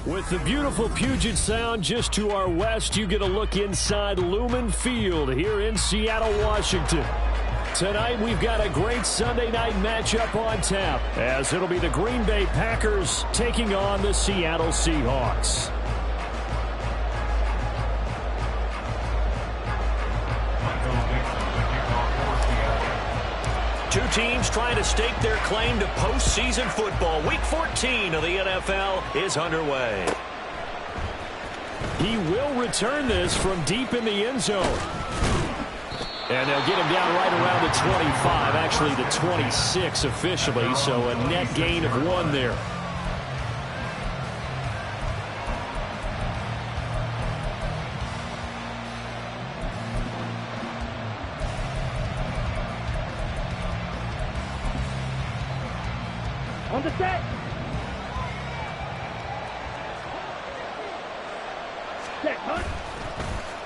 With the beautiful Puget Sound just to our west, you get a look inside Lumen Field here in Seattle, Washington. Tonight, we've got a great Sunday night matchup on tap, as it'll be the Green Bay Packers taking on the Seattle Seahawks. Two teams trying to stake their claim to postseason football. Week 14 of the NFL is underway. He will return this from deep in the end zone. And they'll get him down right around the 25, actually the 26 officially, so a net gain of 1 there. On the set. Set, hunt.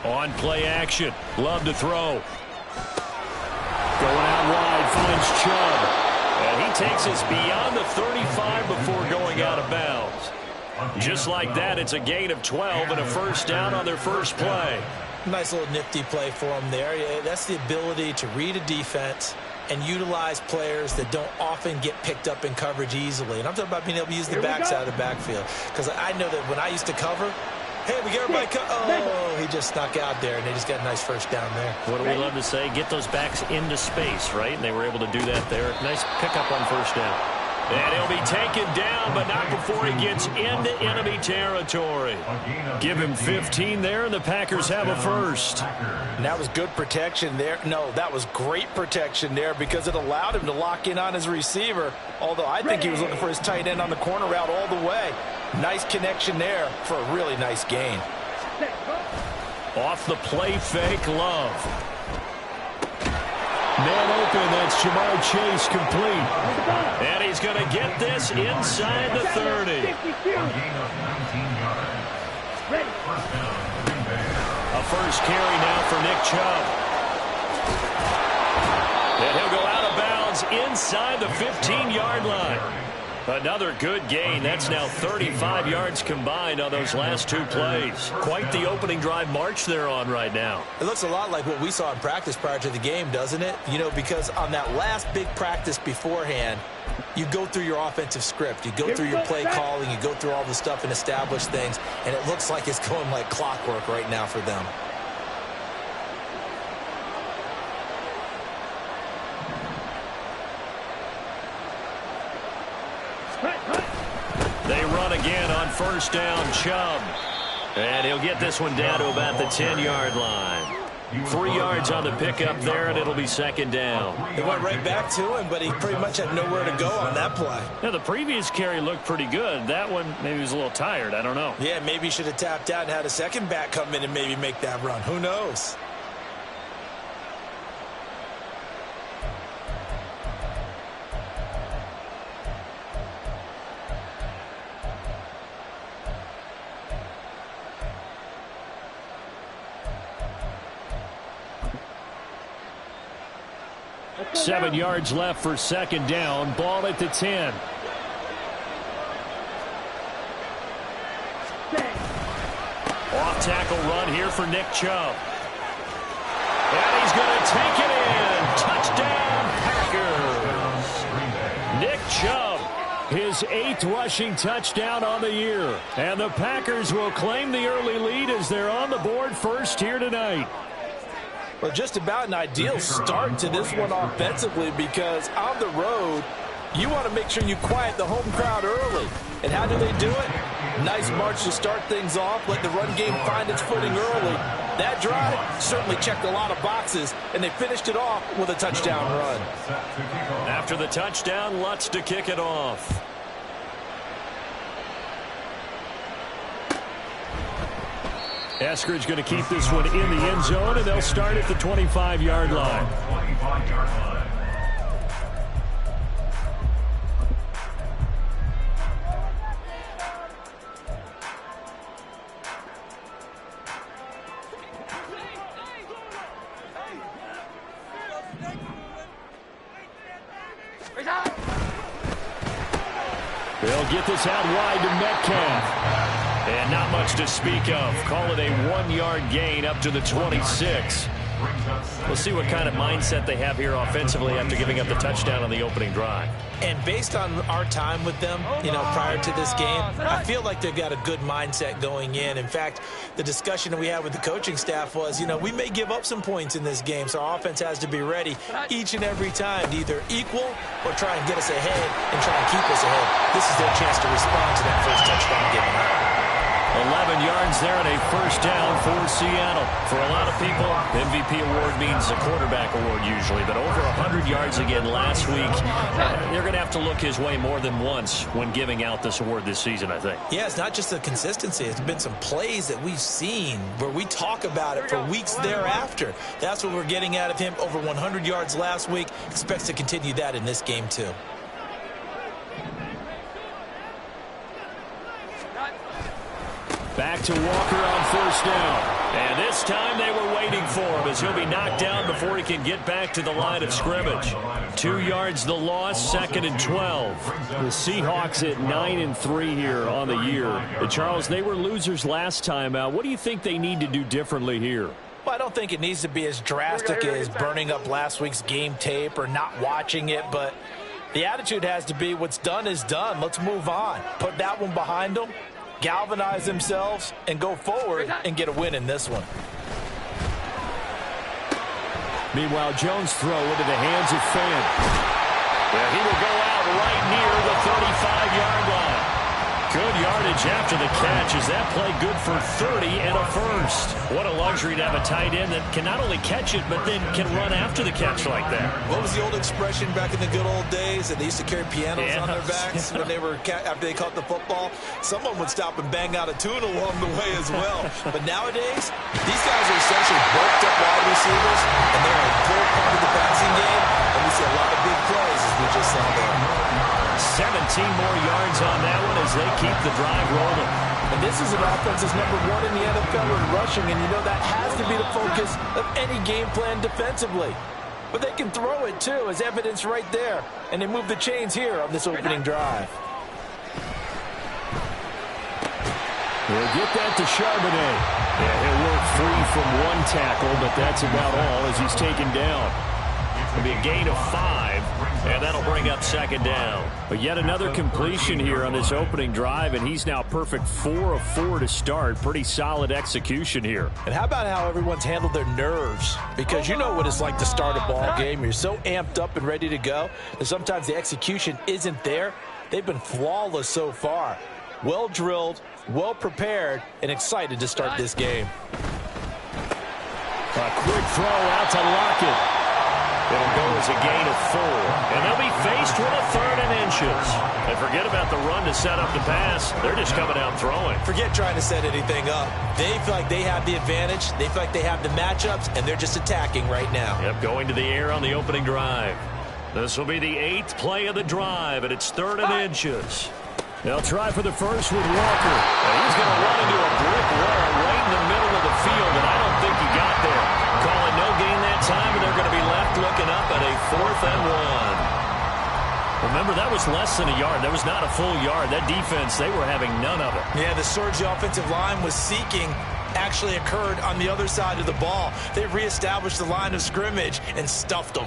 On play action. Love to throw. Going out wide, finds Chubb. And he takes us beyond the 35 before going out of bounds. Just like that, it's a gain of 12 and a first down on their first play. Nice little nifty play for him there. That's the ability to read a defense and utilize players that don't often get picked up in coverage easily. And I'm talking about being able to use the backside of the backfield. Because I know that when I used to cover, hey, we get everybody oh, he just snuck out there, and they just got a nice first down there. What do we love to say? Get those backs into space, right? And they were able to do that there. Nice pickup on first down. And he'll be taken down, but not before he gets into enemy territory. Give him 15 there, and the Packers have a first. And that was good protection there. No, that was great protection there because it allowed him to lock in on his receiver, although I think he was looking for his tight end on the corner route all the way. Nice connection there for a really nice gain. Off the play fake, Love. Man open, that's Jamar Chase complete. And he's going to get this inside the 30. A first carry now for Nick Chubb. And he'll go out of bounds inside the 15-yard line. Another good gain. That's now 35 yards combined on those last 2 plays. Quite the opening drive march they're on right now. It looks a lot like what we saw in practice prior to the game, doesn't it? You know, because on that last big practice beforehand, you go through your offensive script. You go through your play calling. You go through all the stuff and establish things. And it looks like it's going like clockwork right now for them. They run again on first down, Chubb. And he'll get this one down to about the 10-yard line. 3 yards on the pickup there, and it'll be second down. They went right back to him, but he pretty much had nowhere to go on that play. Now, the previous carry looked pretty good. That one, maybe he was a little tired. I don't know. Yeah, maybe he should have tapped out and had a second back come in and maybe make that run. Who knows? Seven yards left for second down. Ball at the 10. Off tackle run here for Nick Chubb. And he's going to take it in. Touchdown, Packers. Nick Chubb, his 8th rushing touchdown on the year. And the Packers will claim the early lead as they're on the board first here tonight. Well, just about an ideal start to this one offensively because on the road, you want to make sure you quiet the home crowd early. And how do they do it? Nice march to start things off, let the run game find its footing early. That drive certainly checked a lot of boxes, and they finished it off with a touchdown run. After the touchdown, Lutz to kick it off. Eskridge going to keep this one in the end zone, and they'll start at the 25-yard line. They'll get this out wide to Metcalf. And not much to speak of. Call it a 1-yard gain up to the 26. We'll see what kind of mindset they have here offensively after giving up the touchdown on the opening drive. And based on our time with them, prior to this game, I feel like they've got a good mindset going in. In fact, the discussion that we had with the coaching staff was, we may give up some points in this game, so our offense has to be ready each and every time to either equal or try and get us ahead and try and keep us ahead. This is their chance to respond to that first touchdown given up. 11 yards there and a first down for Seattle. For a lot of people, MVP award means a quarterback award usually, but over 100 yards again last week. They're going to have to look his way more than once when giving out this award this season, I think. Yeah, it's not just the consistency. It's been some plays that we've seen where we talk about it for weeks thereafter. That's what we're getting out of him. Over 100 yards last week. Expects to continue that in this game, too. Back to Walker on first down. And this time they were waiting for him as he'll be knocked down before he can get back to the line of scrimmage. 2 yards the loss, 2nd and 12. The Seahawks at 9-3 here on the year. Charles, they were losers last time out. What do you think they need to do differently here? Well, I don't think it needs to be as drastic as burning up last week's game tape or not watching it, but the attitude has to be what's done is done. Let's move on. Put that one behind them. Galvanize themselves and go forward and get a win in this one. Meanwhile, Jones' throw into the hands of Fan. Well, he will go out right near the 35-yard line. Good yardage after the catch. Is that play good for 30 and a first? What a luxury to have a tight end that can not only catch it, but then can run after the catch like that. What was the old expression back in the good old days that they used to carry pianos on their backs when they were after they caught the football? Someone would stop and bang out a tune along the way as well. But nowadays, these guys are essentially bulked up wide receivers, and they're a full part of the passing game. And we see a lot of big plays as we just saw there. 17 more yards on that one as they keep the drive rolling. And this is an offense that's #1 in the NFL in rushing, and that has to be the focus of any game plan defensively. But they can throw it, too, as evidence right there. And they move the chains here on this opening drive. We'll get that to Charbonnet. Yeah, he'll work free from one tackle, but that's about all as he's taken down. It'll be a gain of 5, and that'll bring up 2nd down. But yet another completion here on this opening drive, and he's now perfect 4 of 4 to start. Pretty solid execution here. And how about how everyone's handled their nerves? Because you know what it's like to start a ball game. You're so amped up and ready to go that sometimes the execution isn't there. They've been flawless so far. Well drilled, well prepared, and excited to start this game. A quick throw out to Lockett. It'll go as a gain of 4. And they'll be faced with a 3rd and inches. And forget about the run to set up the pass. They're just coming out throwing. Forget trying to set anything up. They feel like they have the advantage. They feel like they have the matchups, and they're just attacking right now. Yep, going to the air on the opening drive. This will be the 8th play of the drive, and it's 3rd and inches. They'll try for the first with Walker. And he's going to run into a brick wall right in the middle of the field, and I don't think he got there. Call it no gain that time, and they're going to be left looking up at a 4th and 1. Remember, that was less than a yard. That was not a full yard. That defense, they were having none of it. Yeah, the surge the offensive line was seeking actually occurred on the other side of the ball. They reestablished the line of scrimmage and stuffed them.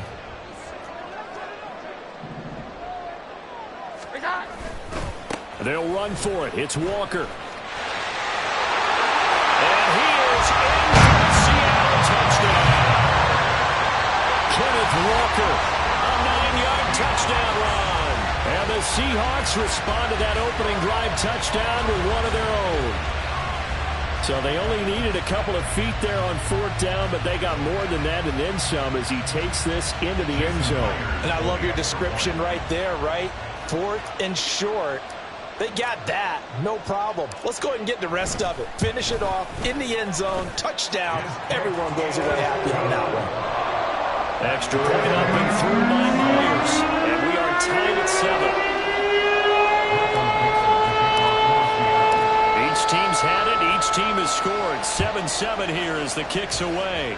They'll run for it. It's Walker. And he is in for the Seattle touchdown. Kenneth Walker, a 9-yard touchdown run. And the Seahawks respond to that opening drive touchdown with one of their own. So they only needed a couple of feet there on 4th down, but they got more than that and then some as he takes this into the end zone. And I love your description right there, right? 4th and short. They got that. No problem. Let's go ahead and get the rest of it. Finish it off in the end zone. Touchdown. Everyone goes away happy on that one. Extra point up and through by Myers. And we are tied at 7. Each team's had it. Each team has scored. 7-7 here as the kick's away.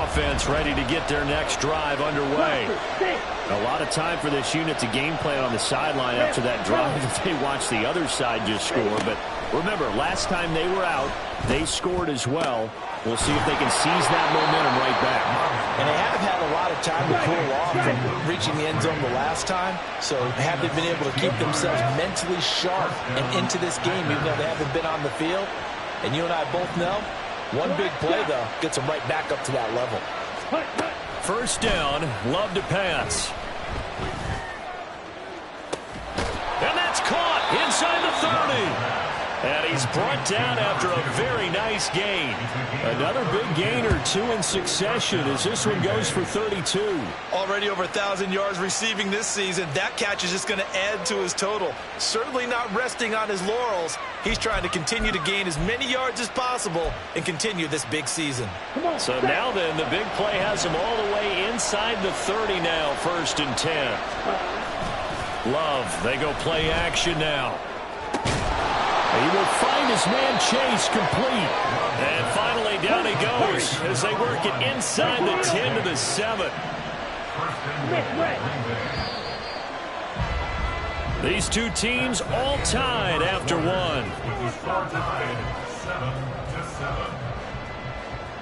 offense ready to get their next drive underway. A lot of time for this unit to game plan on the sideline after that drive if they watch the other side just score. But remember, last time they were out, they scored as well. We'll see if they can seize that momentum right back. And they have had a lot of time to cool off from reaching the end zone the last time. So have they been able to keep themselves mentally sharp and into this game even though they haven't been on the field? And you and I both know, one big play, though, gets them right back up to that level. First down, Love to pass. And that's caught inside the 30. And he's brought down after a very nice gain. Another big gain or two in succession as this one goes for 32. Already over 1,000 yards receiving this season. That catch is just going to add to his total. Certainly not resting on his laurels. He's trying to continue to gain as many yards as possible and continue this big season. So now then, the big play has him all the way inside the 30 now, 1st and 10. Love, they go play action now. He will find his man Chase complete. And finally down he goes as they work it inside the 10 to the 7. These two teams all tied after one.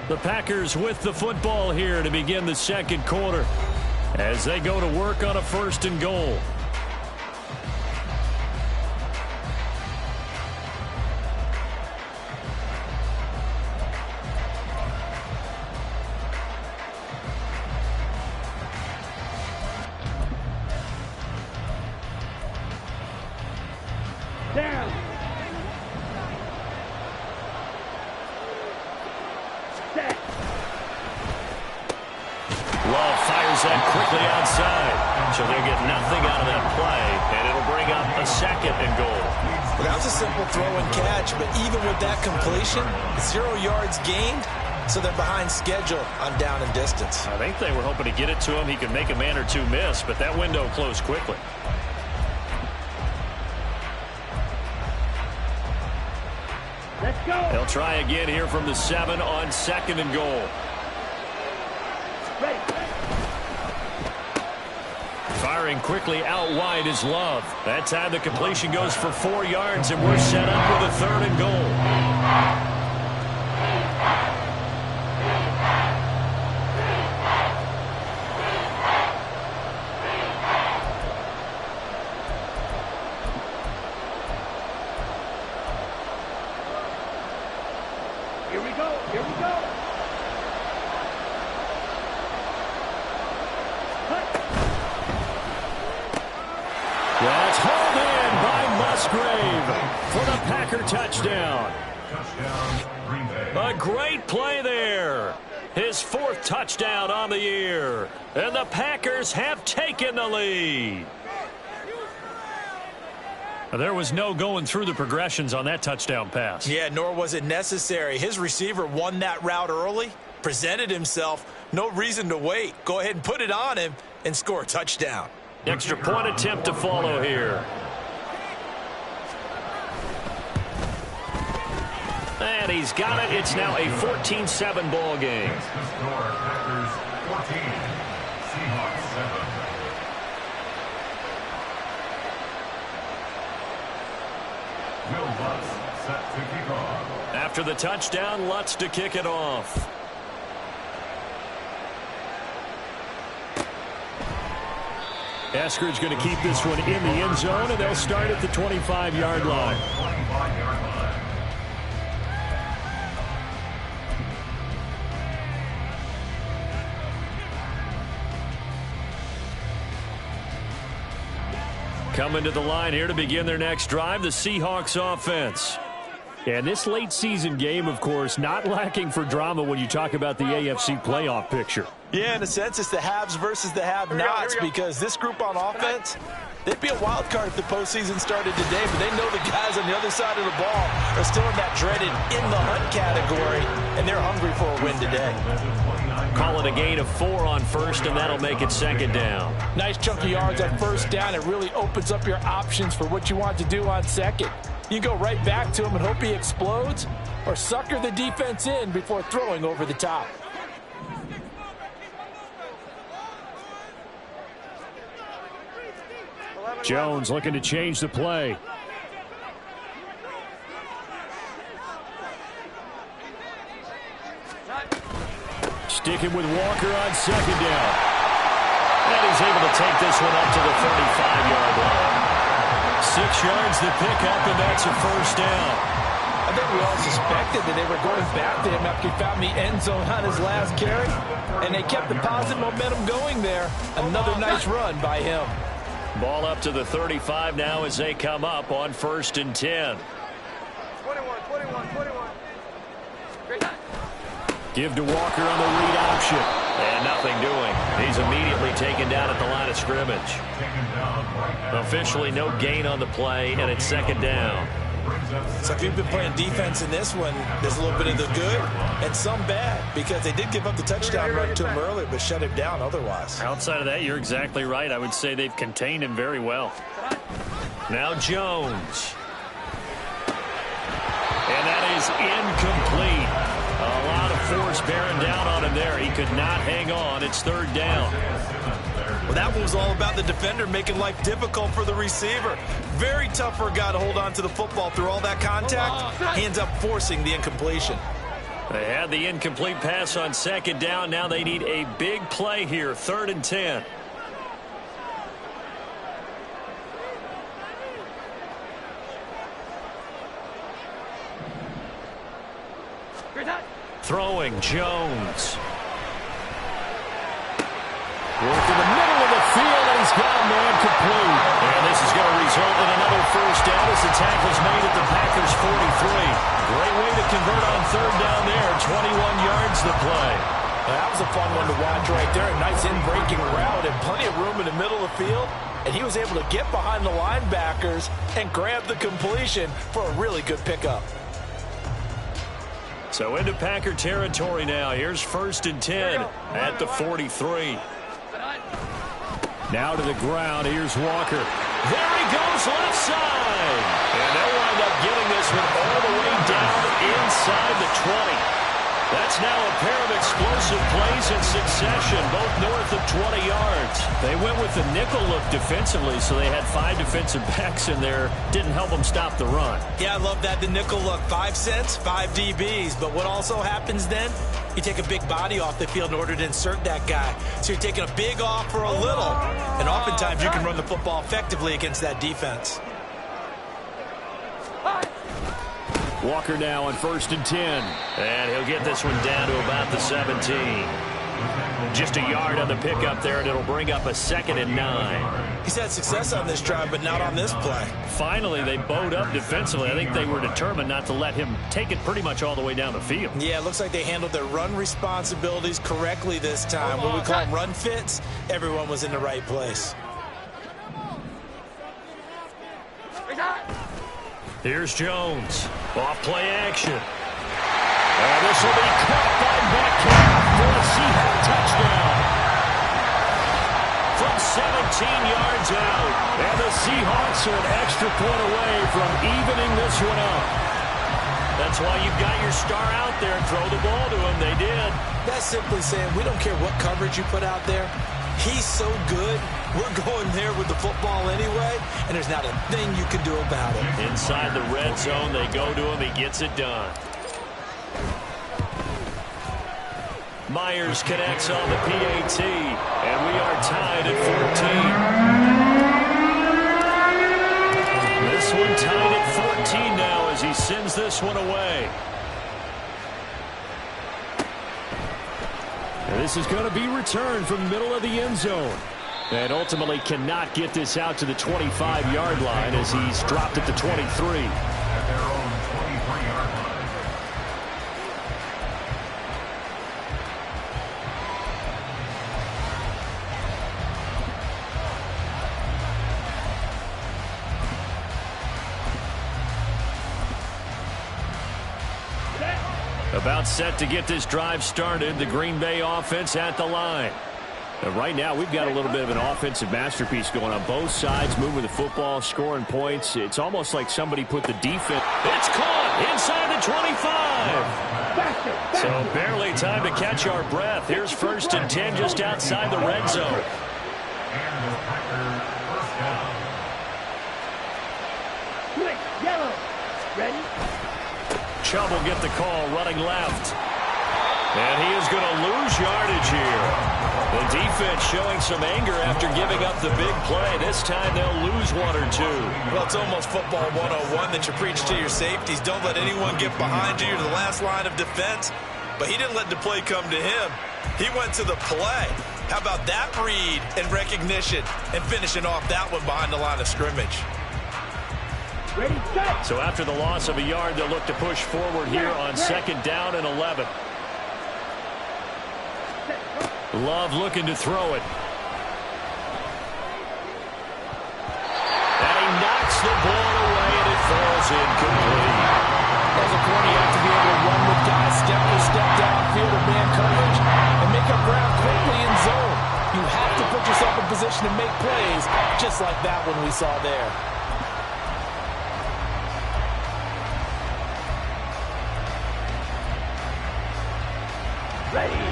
The Packers with the football here to begin the second quarter as they go to work on a 1st and goal. Love fires that quickly outside. So they'll get nothing out of that play, and it'll bring up a 2nd and goal. Well, that was a simple throw and catch, but even with that completion, 0 yards gained, so they're behind schedule on down and distance. I think they were hoping to get it to him. He could make a man or two miss, but that window closed quickly. Let's go. They'll try again here from the 7 on 2nd and goal. Ready. Firing quickly out wide is Love. That time the completion goes for 4 yards, and we're set up with a 3rd and goal. Here we go. Here we go. That's hauled in by Musgrave for the Packer touchdown. A great play there. His 4th touchdown on the year. And the Packers have taken the lead. There was no going through the progressions on that touchdown pass. Yeah, nor was it necessary. His receiver won that route early, presented himself. No reason to wait. Go ahead and put it on him and score a touchdown. Extra point attempt to follow here. And he's got it. It's now a 14-7 ball game. Packers 14, Seahawks 7. Will Lutz set to kick off. After the touchdown, Lutz to kick it off. Eskridge going to keep this one in the end zone, and they'll start at the 25-yard line. Coming to the line here to begin their next drive, the Seahawks offense. And this late season game, of course, not lacking for drama when you talk about the AFC playoff picture. Yeah, in a sense, it's the haves versus the have-nots because this group on offense, they'd be a wild card if the postseason started today, but they know the guys on the other side of the ball are still in that dreaded in-the-hunt category, and they're hungry for a win today. Call it a gain of 4 on 1st, and that'll make it 2nd down. Nice chunk of yards on 1st down. It really opens up your options for what you want to do on 2nd. You go right back to him and hope he explodes, or sucker the defense in before throwing over the top. Jones looking to change the play. Sticking with Walker on second down. And he's able to take this one up to the 35-yard line. 6 yards the pickup, and that's a first down. I think we all suspected that they were going back to him after he found the end zone on his last carry, and they kept the positive momentum going there. Another nice run by him. Ball up to the 35 now as they come up on 1st and 10. 21. Give to Walker on the read option. And nothing doing. He's immediately taken down at the line of scrimmage. Officially no gain on the play, and it's 2nd down. So if you've been playing defense in this one, there's a little bit of the good and some bad, because they did give up the touchdown run to him earlier, but shut him down otherwise. Outside of that, you're exactly right. I would say they've contained him very well. Now Jones. And that is incomplete. A lot of force bearing down on him there. He could not hang on. It's 3rd down. Well, that one was all about the defender making life difficult for the receiver. Very tough for a guy to hold on to the football through all that contact. He ends up forcing the incompletion. They had the incomplete pass on 2nd down. Now they need a big play here. 3rd and 10. Throwing Jones. Work in the middle of the field, and he's got a man complete. And this is going to result in another first down as the tackle's made at the Packers' 43. Great way to convert on 3rd down there. 21 yards the play. That was a fun one to watch right there. A nice in-breaking route and plenty of room in the middle of the field. And he was able to get behind the linebackers and grab the completion for a really good pickup. So into Packer territory now. Here's 1st and 10 at the 43. Now to the ground. Here's Walker. There he goes, left side. And they'll wind up getting this one all the way down inside the 20. That's now a pair of explosive plays in succession, both north of 20 yards. They went with the nickel look defensively, so they had 5 defensive backs in there. Didn't help them stop the run. Yeah, I love that, the nickel look. 5 cents, 5 DBs. But what also happens then, you take a big body off the field in order to insert that guy. So you're taking a big off for a little. And oftentimes you can run the football effectively against that defense. Walker now on 1st and 10. And he'll get this one down to about the 17. Just a yard on the pickup there, and it'll bring up a 2nd and 9. He's had success on this drive, but not on this play. Finally, they bowed up defensively. I think they were determined not to let him take it pretty much all the way down the field. Yeah, it looks like they handled their run responsibilities correctly this time. What we call them run fits, everyone was in the right place. Here's Jones. Off play action. And this will be caught by Metcalf for a Seahawks touchdown. From 17 yards out. And the Seahawks are an extra point away from evening this one up. That's why you've got your star out there. Throw the ball to him. They did. That's simply saying we don't care what coverage you put out there. He's so good, we're going there with the football anyway, and there's not a thing you can do about it. Inside the red zone, they go to him. He gets it done. Myers connects on the PAT, and we are tied at 14. This one tied at 14 now as he sends this one away. And this is going to be returned from the middle of the end zone. And ultimately cannot get this out to the 25-yard line as he's dropped at the 23. About set to get this drive started. The Green Bay offense at the line. And right now, we've got a little bit of an offensive masterpiece going on both sides, moving the football, scoring points. It's almost like somebody put the defense. It's caught inside the 25. So barely time to catch our breath. Here's 1st and 10 just outside the red zone. Switch, yellow. Ready? Chubb will get the call running left. And he is going to lose yardage here. The defense showing some anger after giving up the big play. This time they'll lose one or two. Well, it's almost football 101 that you preach to your safeties. Don't let anyone get behind you. You're the last line of defense. But he didn't let the play come to him. He went to the play. How about that read and recognition and finishing off that one behind the line of scrimmage? Ready, set. So after the loss of a yard, they'll look to push forward here on 2nd down and 11. Love looking to throw it. And he knocks the ball away, and it falls incomplete. As a corner, you have to be able to run with guys step for step downfield or man coverage and make up ground quickly in zone. You have to put yourself in position to make plays, just like that one we saw there. Ready.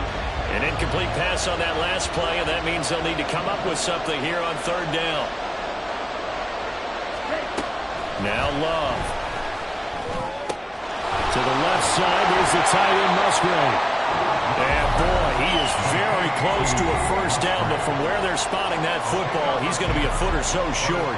An incomplete pass on that last play, and that means they'll need to come up with something here on 3rd down. Now Love. To the left side, there's the tight end Musgrave. And boy, he is very close to a 1st down, but from where they're spotting that football, he's going to be a foot or so short.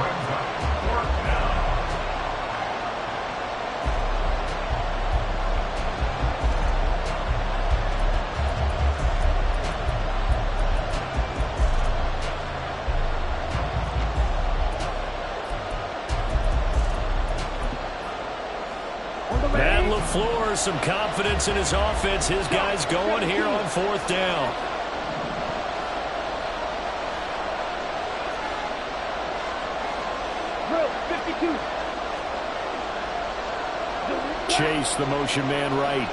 Matt LaFleur, some confidence in his offense. His guys going here on 4th down. Drill, 52. Chase, the motion man right.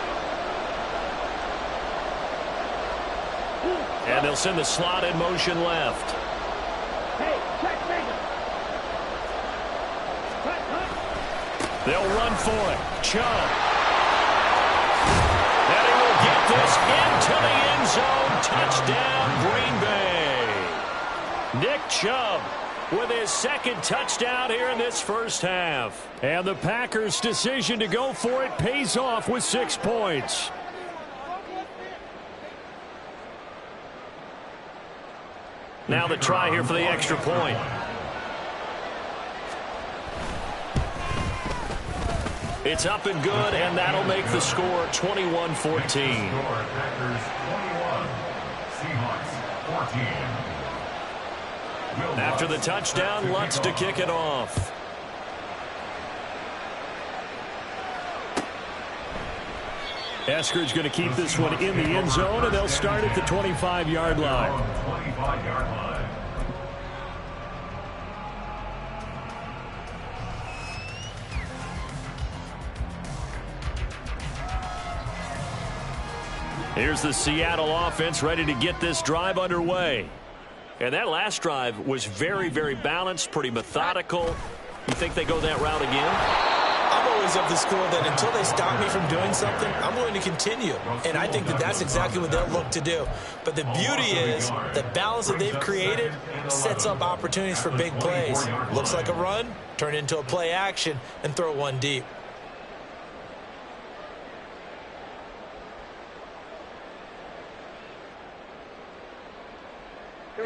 And they'll send the slot in motion left. Hey, check Megan. They'll run for it. Chubb. And he will get this into the end zone. Touchdown, Green Bay. Nick Chubb with his 2nd touchdown here in this 1st half. And the Packers' decision to go for it pays off with 6 points. Now the try here for the extra point. It's up and good, and that'll make the score 21-14. Packers 21, Seahawks 14. After the touchdown, Lutz to kick it off. Eskridge going to keep this one in the end zone, and they'll start at the 25-yard line. 25-yard line. Here's the Seattle offense ready to get this drive underway. And that last drive was very, very balanced, pretty methodical. You think they go that route again? I'm always of the school that until they stop me from doing something, I'm going to continue. And I think that that's exactly what they'll look to do. But the beauty is the balance that they've created sets up opportunities for big plays. Looks like a run, turn into a play action, and throw one deep.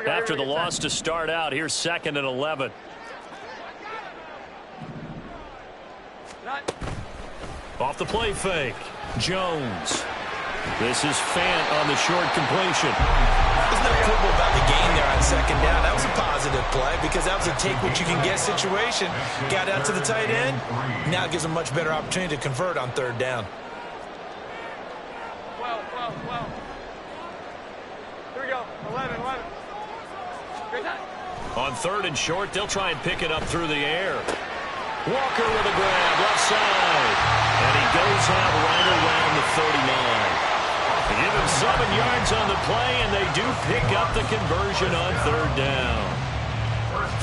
After the loss to start out, here's 2nd and 11. Off the play fake. Jones. This is Fant on the short completion. There's no quibble about the gain there on 2nd down. That was a positive play because that was a take-what-you-can-get situation. Got out to the tight end. Now it gives them a much better opportunity to convert on 3rd down. Well. Here we go. 11. On 3rd and short, they'll try and pick it up through the air. Walker with a grab, left side. And he goes out right around the 39. They give him 7 yards on the play, and they do pick up the conversion on 3rd down.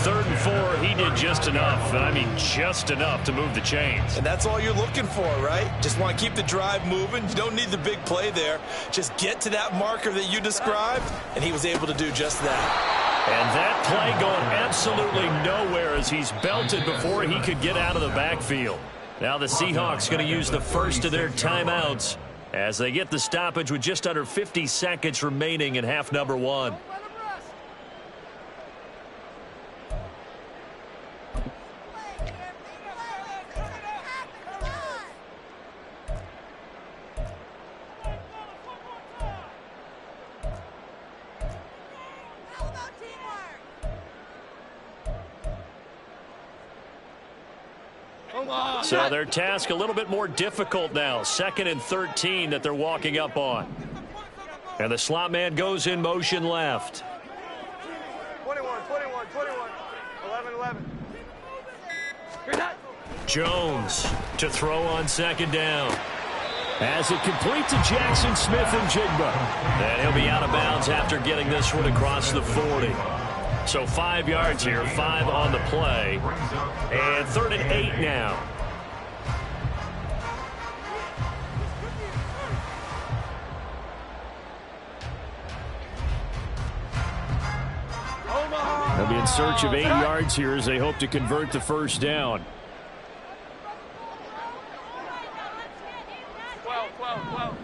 3rd and 4, he did just enough, and I mean just enough to move the chains. And that's all you're looking for, right? Just want to keep the drive moving. You don't need the big play there. Just get to that marker that you described, and he was able to do just that. And that play going absolutely nowhere as he's belted before he could get out of the backfield. Now the Seahawks going to use the first of their timeouts as they get the stoppage with just under 50 seconds remaining in half number one. So their task a little bit more difficult now. 2nd and 13 that they're walking up on. And the slot man goes in motion left. 21, 11. Jones to throw on 2nd down. As it complete to Jackson Smith and Jigba. And he'll be out of bounds after getting this one across the 40. So 5 yards here, 5 on the play. And 3rd and 8 now. They'll be in search of 8 yards here as they hope to convert the first down. 12.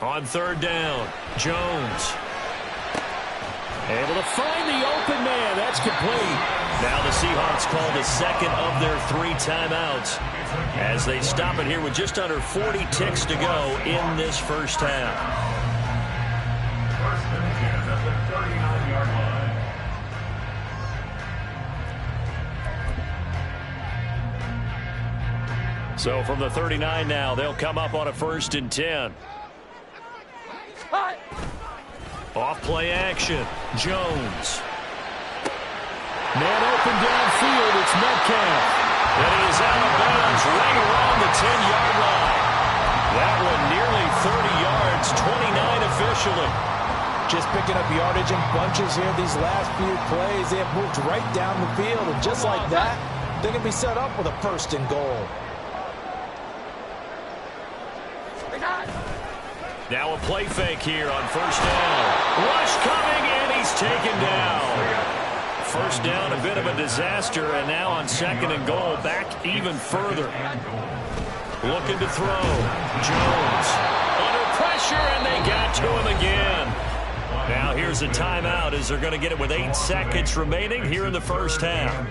On 3rd down, Jones. Able to find the open man. That's complete. Now the Seahawks call the 2nd of their 3 timeouts as they stop it here with just under 40 ticks to go in this first half. First and 10 at the 39-yard line. So from the 39 now, they'll come up on a 1st and 10. Off play action. Jones. Man open downfield. It's Metcalf. And he is out of bounds right around the 10-yard line. That one nearly 30 yards, 29 officially. Just picking up yardage in bunches here these last few plays. They have moved right down the field. And just like that, they're going to be set up with a 1st and goal. Now a play fake here on 1st down. Rush coming, and he's taken down. 1st down, a bit of a disaster, and now on 2nd and goal, back even further. Looking to throw. Jones under pressure, and they got to him again. Now here's a timeout as they're going to get it with 8 seconds remaining here in the first half.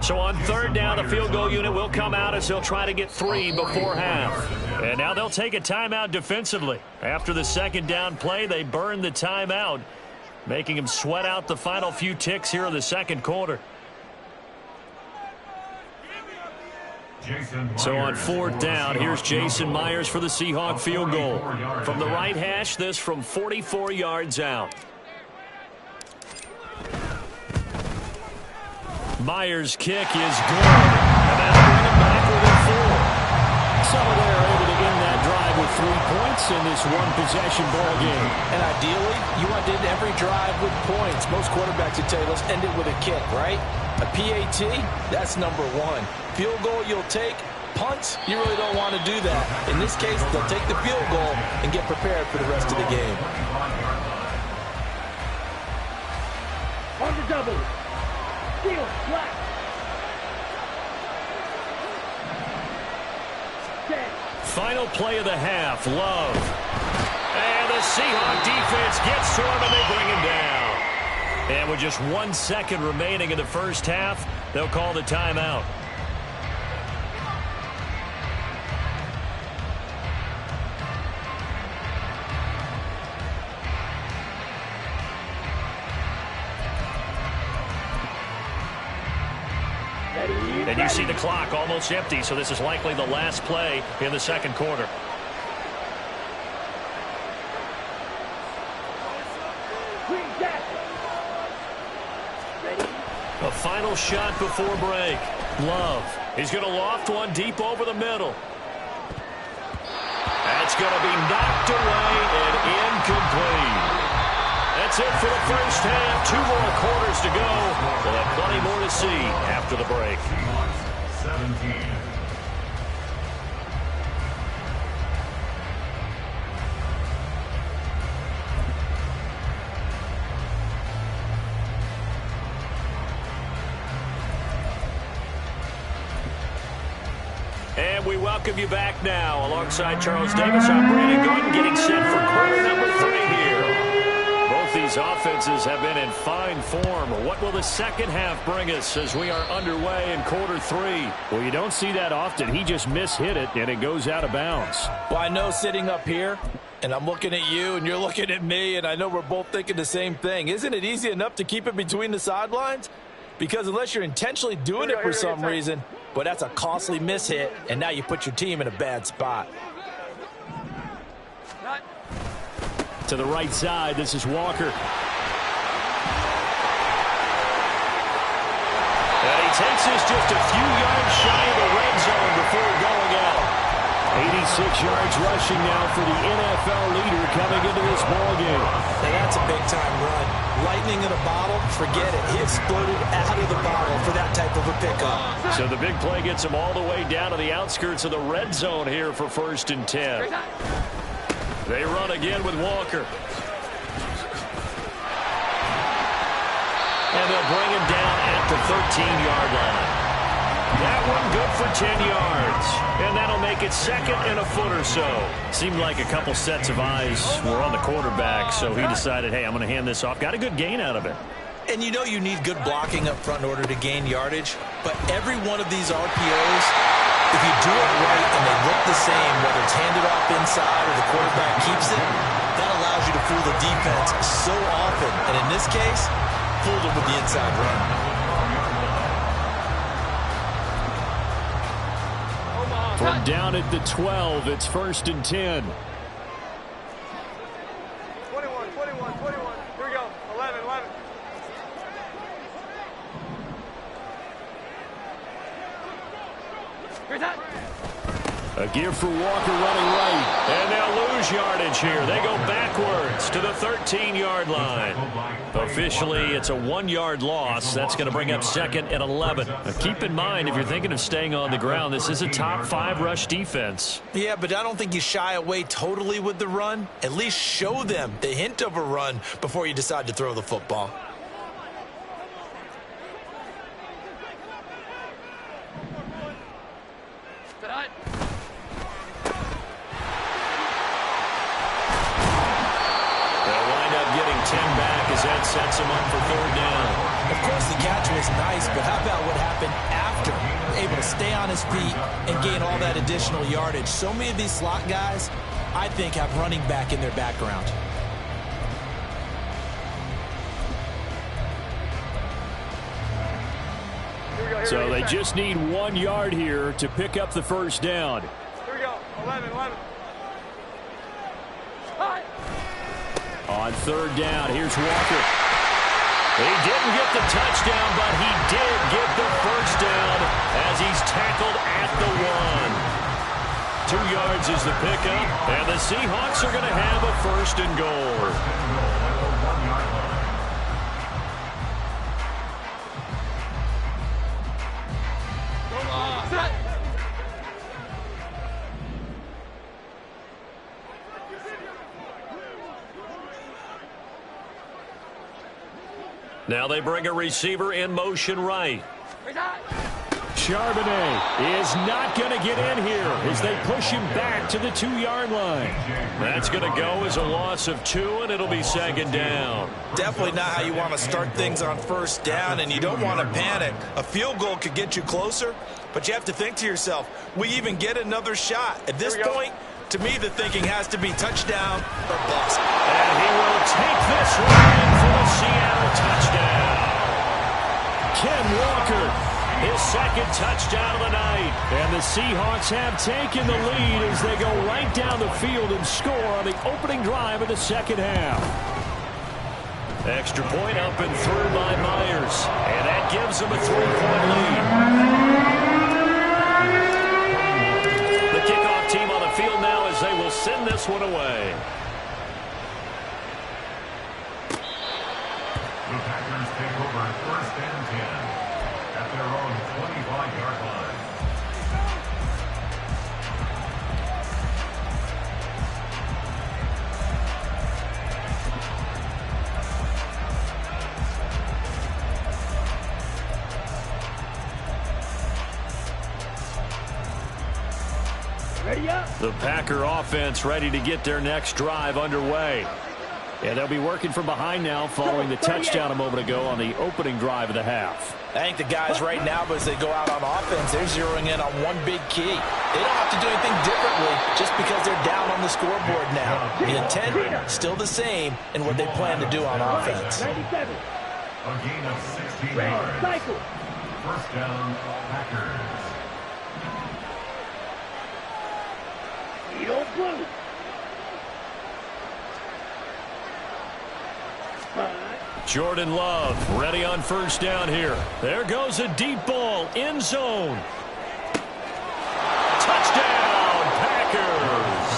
So on 3rd down, the field goal unit will come out as they'll try to get 3 before half. And now they'll take a timeout defensively. After the 2nd down play, they burn the timeout, making them sweat out the final few ticks here in the 2nd quarter. So on 4th down, here's Jason Myers for the Seahawk field goal. From the right hash, this from 44 yards out. Myers' kick is good. And that'll bring him back within 4. So they're able to end that drive with 3 points in this one-possession ball game. And ideally, you want to end every drive with points. Most quarterbacks would tell you, let's end it with a kick, right? A PAT, that's number 1. Field goal you'll take. Punts, you really don't want to do that. In this case, they'll take the field goal and get prepared for the rest of the game. On the double. Field flat. Final play of the half, Love. And the Seahawk defense gets to him and they bring him down. And with just 1 second remaining in the first half, they'll call the timeout. And you see the clock almost empty, so this is likely the last play in the 2nd quarter. A final shot before break. Love. He's going to loft one deep over the middle. That's going to be knocked away and incomplete. That's it for the first half. 2 more quarters to go. We'll have plenty more to see after the break. 17. And we welcome you back now. Alongside Charles Davis, I'm Brandon Gordon, getting set for quarter number 3 here. Both these offenses have been in fine form. What will the second half bring us as we are underway in quarter 3? Well, you don't see that often. He just mishit it, and it goes out of bounds. Well, I know sitting up here, and I'm looking at you, and you're looking at me, and I know we're both thinking the same thing. Isn't it easy enough to keep it between the sidelines? Because unless you're intentionally doing it for some reason, but that's a costly mishit, and now you put your team in a bad spot. To the right side, this is Walker. And he takes this just a few yards shy of the red zone before going out. 86 yards rushing now for the NFL leader coming into this ballgame. Now that's a big-time run. Lightning in a bottle, forget it. He exploded out of the bottle for that type of a pickup. So the big play gets him all the way down to the outskirts of the red zone here for 1st and 10. They run again with Walker. And they'll bring him down at the 13-yard line. That one good for 10 yards. And that'll make it 2nd and a foot or so. Seemed like a couple sets of eyes were on the quarterback, so he decided, hey, I'm going to hand this off. Got a good gain out of it. And you know you need good blocking up front in order to gain yardage. But every one of these RPOs, if you do it right and they look the same, whether it's handed off inside or the quarterback keeps it, that allows you to fool the defense so often. And in this case, fooled them with the inside run. From down at the 12, it's 1st and 10. 21. Here we go. 11. Here's that. A give for Walker running right. And they'll lose yardage here. They go backwards to the 13-yard line. Officially, it's a 1-yard loss. That's going to bring up 2nd and 11. Now, keep in mind, if you're thinking of staying on the ground, this is a top 5 rush defense. Yeah, but I don't think you shy away totally with the run. At least show them the hint of a run before you decide to throw the football. That sets him up for 3rd down. Of course, the catch was nice, but how about what happened after? Able to stay on his feet and gain all that additional yardage. So many of these slot guys, I think, have running back in their background. So they just need 1 yard here to pick up the 1st down. Here we go. 11. On 3rd down, here's Walker. He didn't get the touchdown, but he did get the 1st down as he's tackled at the 1. 2 yards is the pickup, and the Seahawks are going to have a 1st and goal. Now they bring a receiver in motion right. Charbonnet is not going to get in here as they push him back to the 2-yard line. That's going to go as a loss of 2, and it'll be 2nd down. Definitely not how you want to start things on 1st down, and you don't want to panic. A field goal could get you closer, but you have to think to yourself, we even get another shot. At this point, to me, the thinking has to be touchdown or bust. And he will take this one in for the Seattle touchdown. Ken Walker, his 2nd touchdown of the night. And the Seahawks have taken the lead as they go right down the field and score on the opening drive of the 2nd half. Extra point up and through by Myers. And that gives them a 3-point lead. The kickoff team on the field now as they will send this one away. The Packers take over 1st and 10 at their own 25-yard line. Ready up. The Packer offense ready to get their next drive underway. And they'll be working from behind now following the touchdown a moment ago on the opening drive of the half. I think the guys right now, as they go out on offense, they're zeroing in on one big key. They don't have to do anything differently just because they're down on the scoreboard now. The intent still the same in what they plan to do on offense. 97. A gain of 16 Ready. yards. Cycle. First down, Packers. Eat on blue. 5. Jordan Love ready on first down here. There goes a deep ball. End zone. Touchdown, Packers.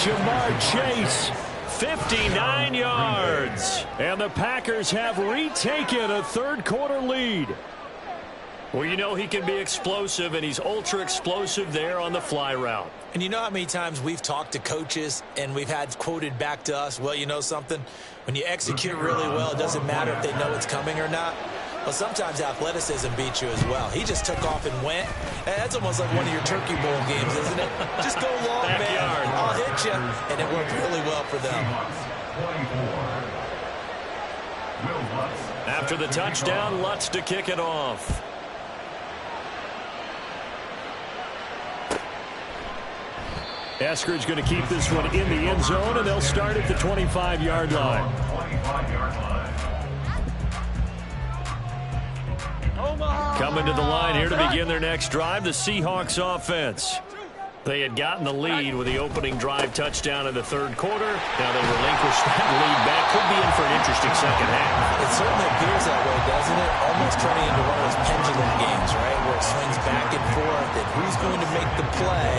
Jamar Chase, 59 yards. And the Packers have retaken a third-quarter lead. Well, you know he can be explosive, and he's ultra-explosive there on the fly route. And you know how many times we've talked to coaches and we've had quoted back to us, well, you know something? When you execute really well, it doesn't matter if they know it's coming or not. Well, sometimes athleticism beats you as well. He just took off and went. And that's almost like one of your Turkey Bowl games, isn't it? Just go long, man. I'll hit you. And it worked really well for them. After the touchdown, Lutz to kick it off. Eskridge going to keep this one in the end zone, and they'll start at the 25-yard line. Coming to the line here to begin their next drive, the Seahawks offense. They had gotten the lead with the opening drive touchdown in the third quarter. Now they relinquish that lead back. Could be in for an interesting second half. It certainly appears that way, doesn't it? Almost turning into one of those pendulum games, right, where it swings back and forth, and who's going to make the play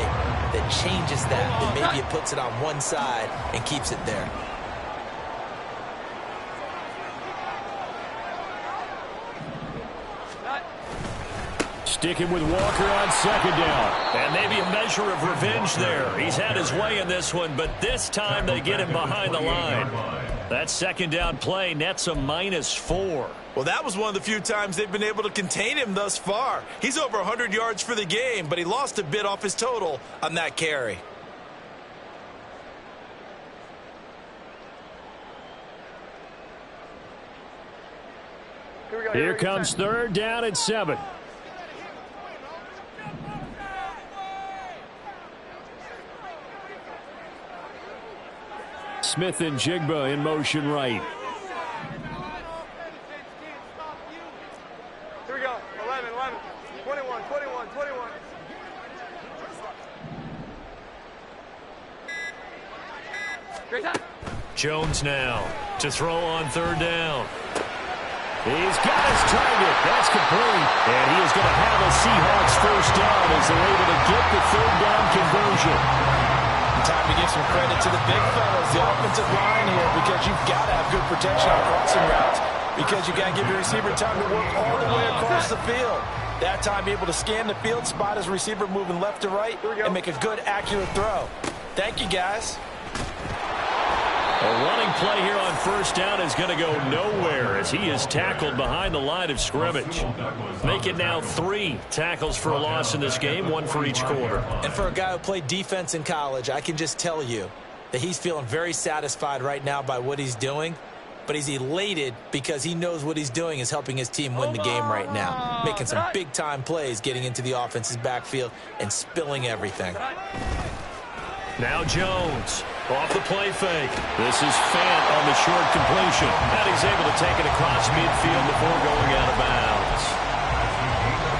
that changes that maybe it puts it on one side and keeps it there. Sticking with Walker on second down. And maybe a measure of revenge there. He's had his way in this one, but this time they get him behind the line. That second down play nets a -4. Well, that was one of the few times they've been able to contain him thus far. He's over 100 yards for the game, but he lost a bit off his total on that carry. Here comes third down and 7. Smith and Jigba in motion right. Here we go. 11, 21, 21, 21. Great time. Jones now to throw on third down. He's got his target. That's complete. And he is going to have a Seahawks first down as they're able to get the third down conversion. Time to give some credit to the big fellas, the offensive line here, because you've got to have good protection on crossing routes, because you got to give your receiver time to work all the way across the field. That time, be able to scan the field, spot his receiver moving left to right, and make a good, accurate throw. Thank you, guys. A running play here on first down is going to go nowhere as he is tackled behind the line of scrimmage. Make it now 3 tackles for a loss in this game, 1 for each quarter. And for a guy who played defense in college, I can just tell you that he's feeling very satisfied right now by what he's doing. But he's elated because he knows what he's doing is helping his team win the game right now. Making some big-time plays, getting into the offense's backfield and spilling everything. Now Jones off the play fake. This is Fant on the short completion. And he's able to take it across midfield before going out of bounds.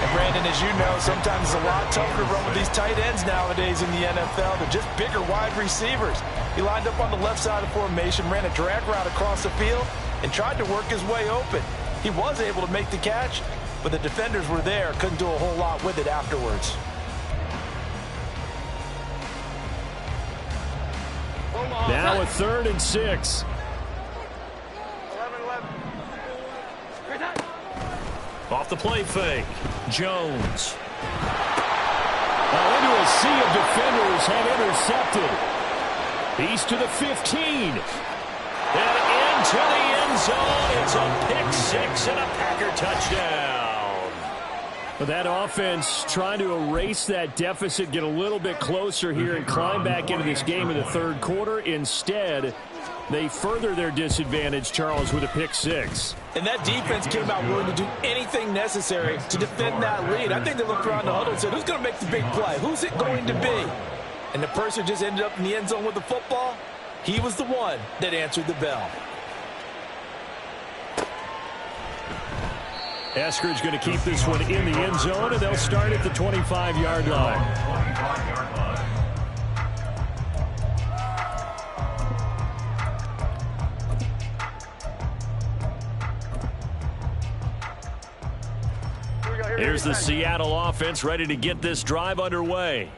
And Brandon, as you know, sometimes it's a lot tougher to run with these tight ends nowadays in the NFL. They're just bigger wide receivers. He lined up on the left side of formation, ran a drag route across the field, and tried to work his way open. He was able to make the catch, but the defenders were there, couldn't do a whole lot with it afterwards. Now a 3rd and 6. 11. Great time. Off the play fake. Jones. Into a sea of defenders have intercepted. He's to the 15. And into the end zone. It's a pick 6 and a Packer touchdown. But that offense trying to erase that deficit, get a little bit closer here and climb back into this game in the third quarter. Instead, they further their disadvantage, Charles, with a pick six. And that defense came out willing to do anything necessary to defend that lead. I think they looked around the huddle and said, who's going to make the big play? Who's it going to be? And the person just ended up in the end zone with the football. He was the one that answered the bell. Eskridge going to keep this one in the end zone, and they'll start at the 25-yard line. Here's the Seattle offense ready to get this drive underway.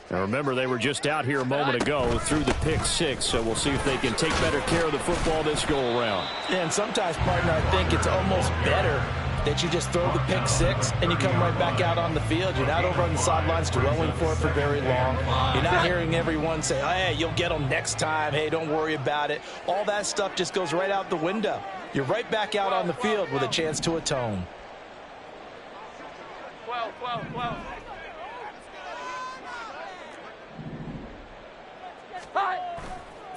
Now remember, they were just out here a moment ago through the pick six, so we'll see if they can take better care of the football this go around. And sometimes, partner, I think it's almost better that you just throw the pick six and you come right back out on the field. You're not over on the sidelines dwelling for it for very long. You're not hearing everyone say, oh, hey, you'll get them next time. Hey, don't worry about it. All that stuff just goes right out the window. You're right back out on the field with a chance to atone. 12.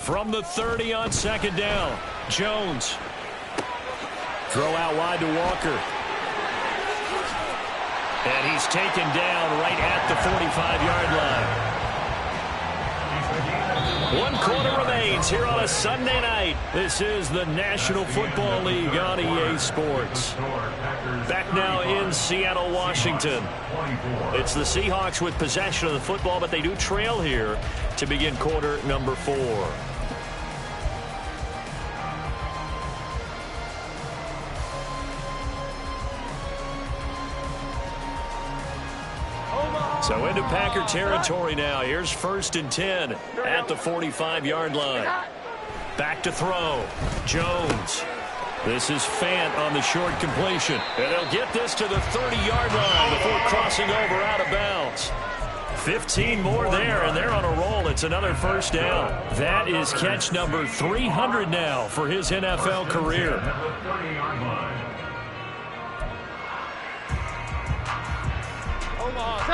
From the 30 on second down, Jones. Throw out wide to Walker. And he's taken down right at the 45-yard line. 1 quarter remains here on a Sunday night. This is the National Football League on EA Sports. Back now in Seattle, Washington. It's the Seahawks with possession of the football, but they do trail here to begin quarter number 4. So into Packer territory now. Here's 1st and 10 at the 45-yard line. Back to throw. Jones. This is Fant on the short completion. And they'll get this to the 30-yard line before crossing over out of bounds. 15 more there, and they're on a roll. It's another first down. That is catch number 300 now for his NFL career.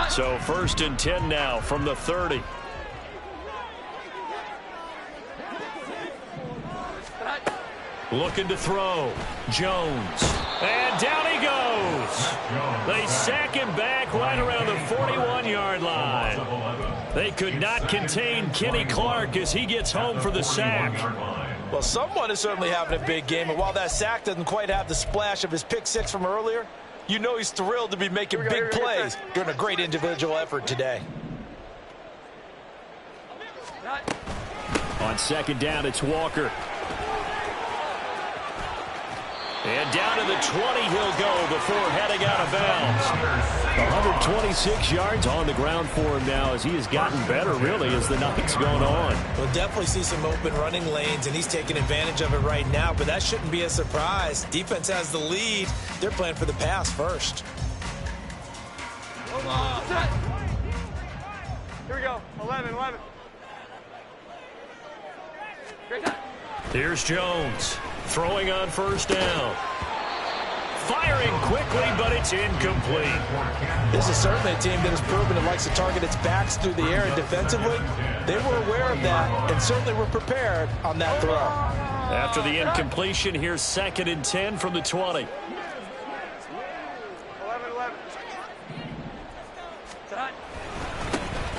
So 1st and 10 now from the 30. Looking to throw. Jones. And down he goes. They sack him back right around the 41-yard line. They could not contain Kenny Clark as he gets home for the sack. Well, someone is certainly having a big game, and while that sack doesn't quite have the splash of his pick six from earlier, you know he's thrilled to be making big plays during a great individual effort today. On second down, it's Walker. And down to the 20 he'll go before heading out of bounds. 126 yards on the ground for him now as he has gotten better, really, as the night's gone on. We'll definitely see some open running lanes, and he's taking advantage of it right now, but that shouldn't be a surprise. Defense has the lead. They're playing for the pass first. Here we go. 11. Here's Jones. Throwing on first down. Firing quickly, but it's incomplete. This is certainly a team that has proven it likes to target its backs through the air, and defensively, they were aware of that and certainly were prepared on that throw. After the incompletion, here's 2nd and 10 from the 20. 11.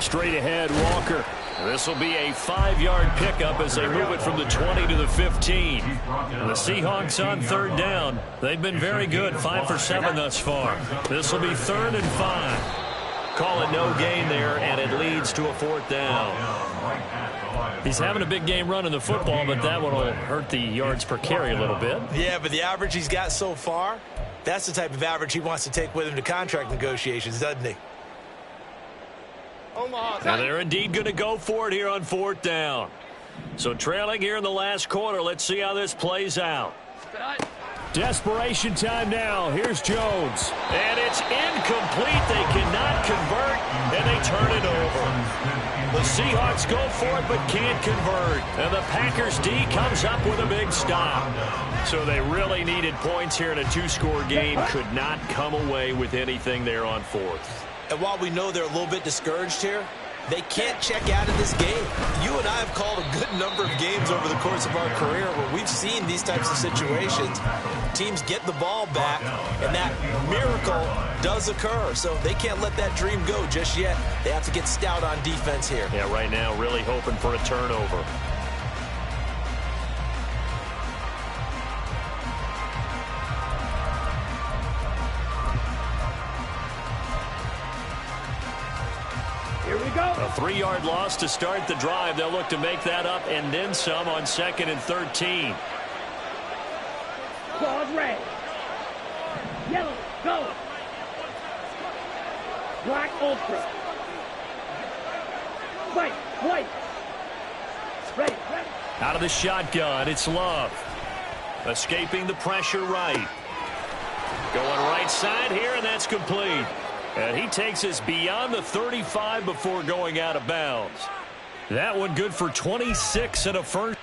Straight ahead, Walker. This will be a 5-yard pickup as they move it from the 20 to the 15. The Seahawks on 3rd down. They've been very good, 5 for 7 thus far. This will be 3rd and 5. Call it no gain there, and it leads to a 4th down. He's having a big game running the football, but that one will hurt the yards per carry a little bit. Yeah, but the average he's got so far, that's the type of average he wants to take with him to contract negotiations, doesn't he? Now they're indeed going to go for it here on 4th down. So trailing here in the last quarter. Let's see how this plays out. Desperation time now. Here's Jones. And it's incomplete. They cannot convert, and they turn it over. The Seahawks go for it but can't convert. And the Packers D comes up with a big stop. So they really needed points here in a two-score game. Could not come away with anything there on fourth. And while we know they're a little bit discouraged here, they can't check out of this game. You and I have called a good number of games over the course of our career where we've seen these types of situations. Teams get the ball back, and that miracle does occur. So they can't let that dream go just yet. They have to get stout on defense here. Yeah, right now really hoping for a turnover. Here we go. A 3-yard loss to start the drive. They'll look to make that up and then some on 2nd and 13. Claws red. Yellow, go. Black ultra. White. Ready. Out of the shotgun, it's Love. Escaping the pressure right. Going right side here, and that's complete. And he takes us beyond the 35 before going out of bounds. That one good for 26 and a first.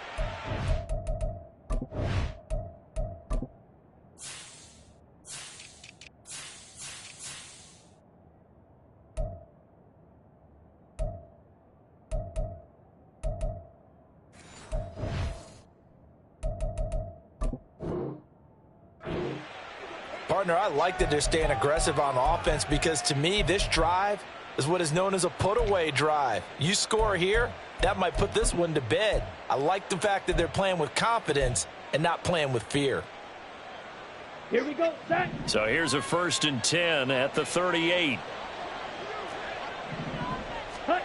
Partner, I like that they're staying aggressive on offense because to me, this drive is what is known as a put-away drive. You score here, that might put this one to bed. I like the fact that they're playing with confidence and not playing with fear. Here we go, set. So here's a 1st and 10 at the 38. Hut.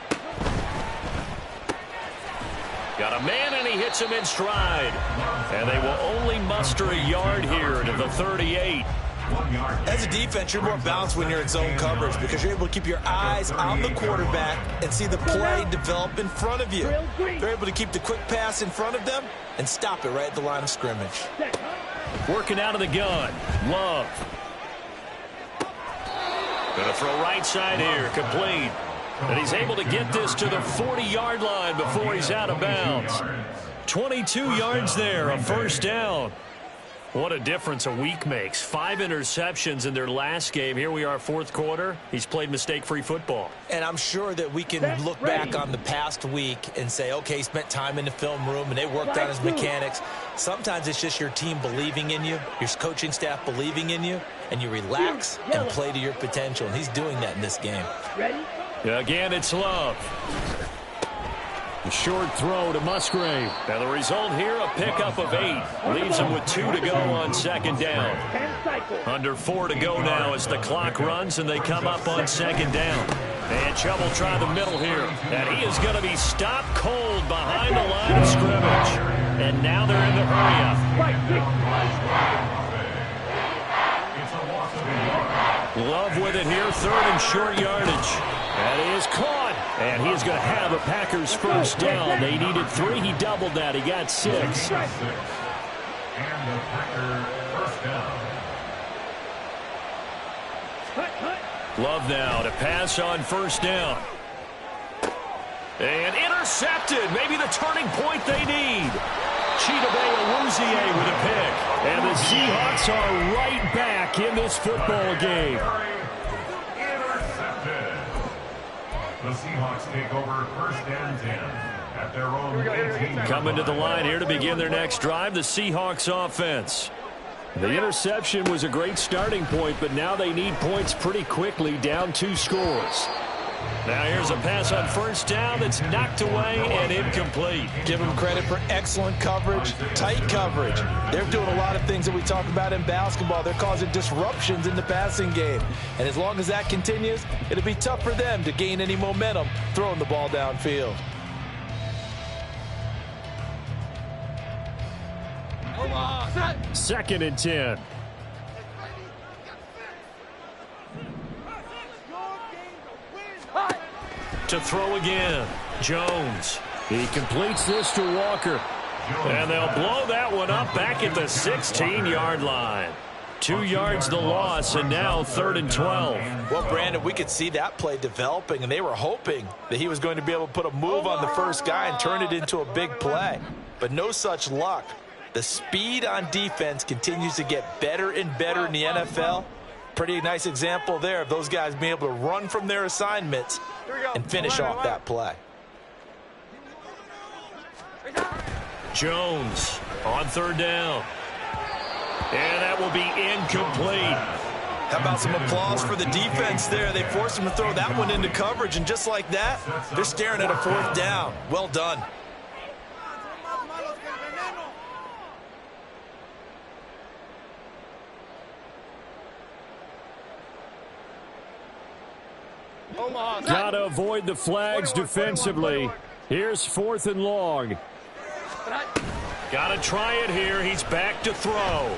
Got a man, and he hits him in stride. And they will only muster a yard here to the 38. As a defense, you're more balanced when you're in zone coverage because you're able to keep your eyes on the quarterback and see the play develop in front of you. They're able to keep the quick pass in front of them and stop it right at the line of scrimmage. Working out of the gun. Love. Going to throw right side here. Complete. And he's able to get this to the 40-yard line before he's out of bounds. 22 yards there, a first down. What a difference a week makes. 5 interceptions in their last game. Here we are, 4th quarter. He's played mistake-free football. And I'm sure that we can look back on the past week and say, okay, he spent time in the film room and they worked on his mechanics. Sometimes it's just your team believing in you, your coaching staff believing in you, and you relax and play to your potential. And he's doing that in this game. Ready? Again, it's Love. A short throw to Musgrave. Now the result here, a pickup of 8. Leaves him with 2 to go on 2nd down. Under 4 to go now as the clock runs and they come up on 2nd down. And Chubb will try the middle here. And he is going to be stopped cold behind the line of scrimmage. And now they're in the hurry-up. Love with it here, 3rd and short yardage. And he is caught. And he is going to have a Packers first down. They needed 3. He doubled that. He got 6. And the Packers first down. Love now to pass on first down. And intercepted. Maybe the turning point they need. Chidobe with a pick. And the Seahawks are right back in this football game. The Seahawks take over 1st and 10 at their own 18. Coming to the line here to begin their next drive, the Seahawks offense. The interception was a great starting point, but now they need points pretty quickly, down 2 scores. Now here's a pass on first down that's knocked away and incomplete. Give them credit for excellent coverage, tight coverage. They're doing a lot of things that we talk about in basketball. They're causing disruptions in the passing game. And as long as that continues, it'll be tough for them to gain any momentum throwing the ball downfield. Second and 10. To throw again. Jones. He completes this to Walker. And they'll blow that one up back at the 16-yard line. 2 yards the loss, and now 3rd and 12. Well, Brandon, we could see that play developing, and they were hoping that he was going to be able to put a move on the first guy and turn it into a big play. But no such luck. The speed on defense continues to get better and better in the NFL. Pretty nice example there of those guys being able to run from their assignments and finish off that play. Jones on 3rd down. And that will be incomplete. How about some applause for the defense there? They forced him to throw that one into coverage, and just like that, they're staring at a 4th down. Well done. Got to avoid the flags defensively. Here's 4th and long. Got to try it here. He's back to throw.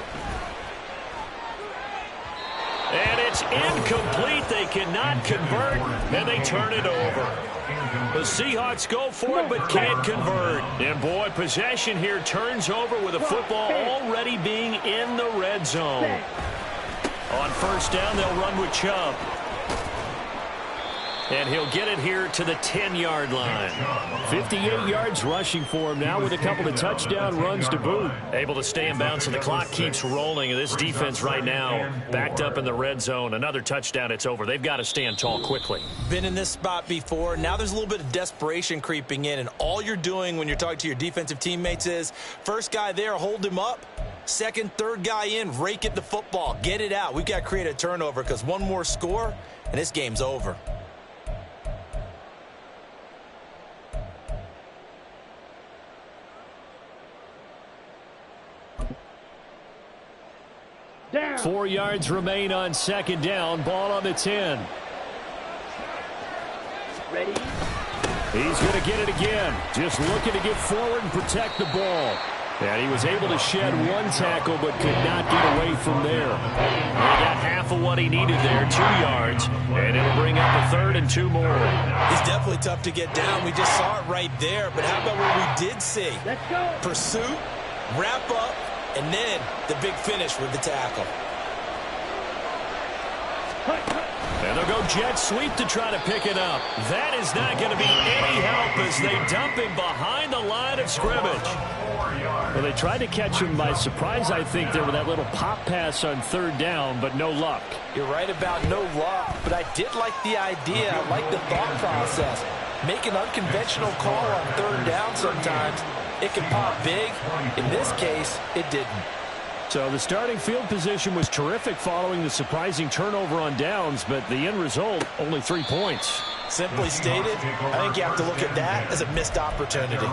And it's incomplete. They cannot convert, and they turn it over. The Seahawks go for it but can't convert. And, boy, possession here turns over with the football already being in the red zone. On 1st down, they'll run with Chubb. And he'll get it here to the 10-yard line. 58 yards rushing for him now with a couple of touchdown runs to boot. Able to stay in bounds, and the clock keeps rolling. And this defense right now backed up in the red zone. Another touchdown, it's over. They've got to stand tall quickly. Been in this spot before. Now there's a little bit of desperation creeping in, and all you're doing when you're talking to your defensive teammates is first guy there, hold him up. Second, third guy in, rake at the football. Get it out. We've got to create a turnover because one more score, and this game's over. Down. 4 yards remain on 2nd down. Ball on the 10. Ready? He's going to get it again. Just looking to get forward and protect the ball. And he was able to shed one tackle but could not get away from there. And he got half of what he needed there, 2 yards. And it'll bring up a 3rd and 2 more. He's definitely tough to get down. We just saw it right there. But how about what we did see? Let's go. Pursuit, wrap up, and then the big finish with the tackle. And they'll go jet sweep to try to pick it up. That is not going to be any help as they dump him behind the line of scrimmage. Well, they tried to catch him by surprise, I think, there with that little pop pass on 3rd down, but no luck. You're right about no luck, but I did like the idea. I like the thought process. Make an unconventional call on 3rd down sometimes. It can pop big. In this case, it didn't. So the starting field position was terrific following the surprising turnover on downs, but the end result, only 3 points. Simply stated, I think you have to look at that as a missed opportunity.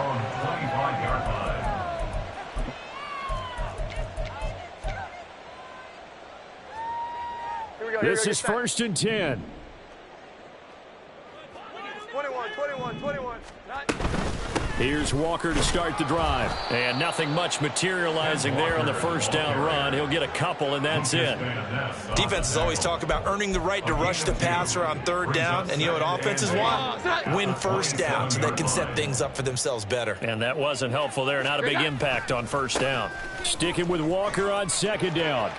This is 1st and 10. 21. Here's Walker to start the drive. And nothing much materializing there on the 1st down run. He'll get a couple, and that's it. Defenses always talk about earning the right to rush the passer on 3rd down. And you know what offenses want? Win 1st down so they can set things up for themselves better. And that wasn't helpful there. Not a big impact on 1st down. Sticking with Walker on 2nd down.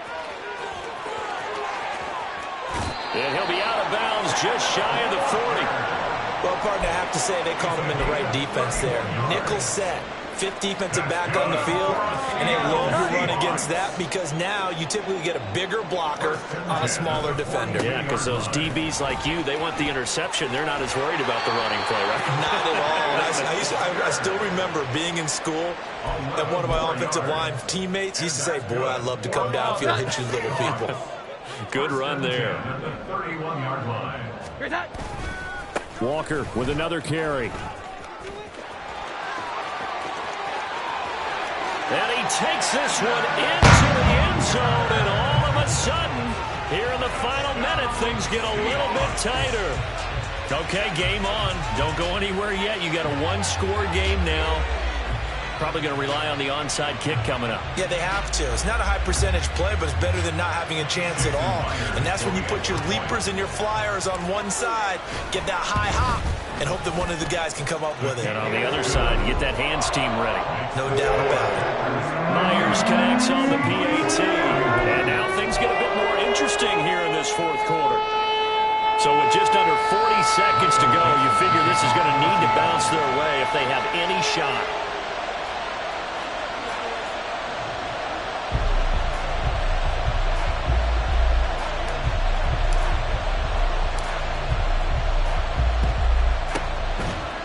And he'll be out of bounds just shy of the 40. Well, partner, I have to say they called him in the right defense there. Nickel set, 5th defensive back on the field, and they love to run against that because now you typically get a bigger blocker on a smaller defender. Yeah, because those DBs like you, they want the interception. They're not as worried about the running play, right? Not at all. I still remember being in school, and one of my offensive line teammates used to say, boy, I'd love to come downfield and hit you little people. Good run there. At the 31-yard line. Here's that. Walker with another carry. And he takes this one into the end zone, and all of a sudden, here in the final minute, things get a little bit tighter. Okay, game on. Don't go anywhere yet. You got a one-score game now. Probably going to rely on the onside kick coming up. Yeah, they have to. It's not a high percentage play, but it's better than not having a chance at all. And that's when you put your leapers and your flyers on one side, get that high hop, and hope that one of the guys can come up with it. And on the other side, get that hands team ready. No doubt about it. Myers connects on the PAT. And now things get a bit more interesting here in this fourth quarter. So with just under 40 seconds to go, you figure this is going to need to bounce their way if they have any shot.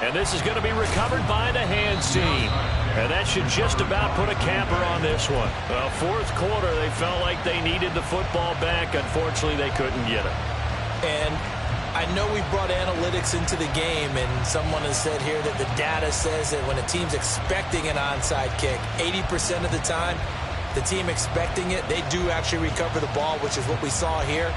And this is going to be recovered by the hands team. And that should just about put a capper on this one. Well, fourth quarter, they felt like they needed the football back. Unfortunately, they couldn't get it. And I know we brought analytics into the game, and someone has said here that the data says that when a team's expecting an onside kick, 80% of the time, the team expecting it, they do actually recover the ball, which is what we saw here.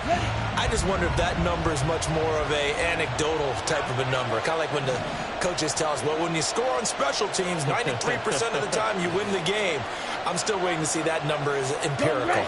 I just wonder if that number is much more of a anecdotal type of a number. Kind of like when the coaches tell us, well, when you score on special teams, 93% of the time you win the game. I'm still waiting to see that number is empirical.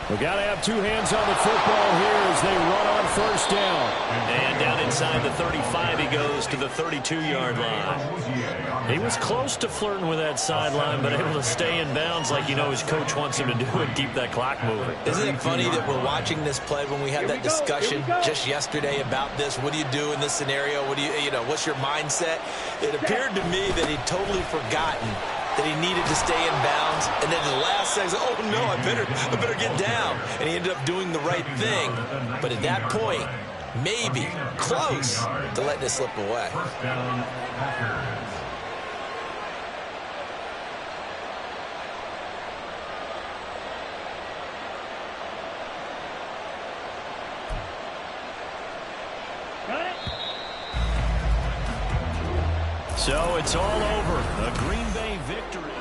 We got to have two hands on the football here as they run on first down. And down inside the 35, he goes to the 32-yard line. He was close to flirting with that sideline, but able to stay in bounds like you know his coach wants him to do and keep that clock moving. Isn't it funny that we're watching this play when we had that discussion just yesterday about this? What do you do in this scenario? What do you know, what's your mindset? It appeared to me that he'd totally forgotten that he needed to stay in bounds, and then the last second, oh no, I better get down, and he ended up doing the right thing. But at that point, maybe close to letting it slip away. So it's all over. A Green Bay victory.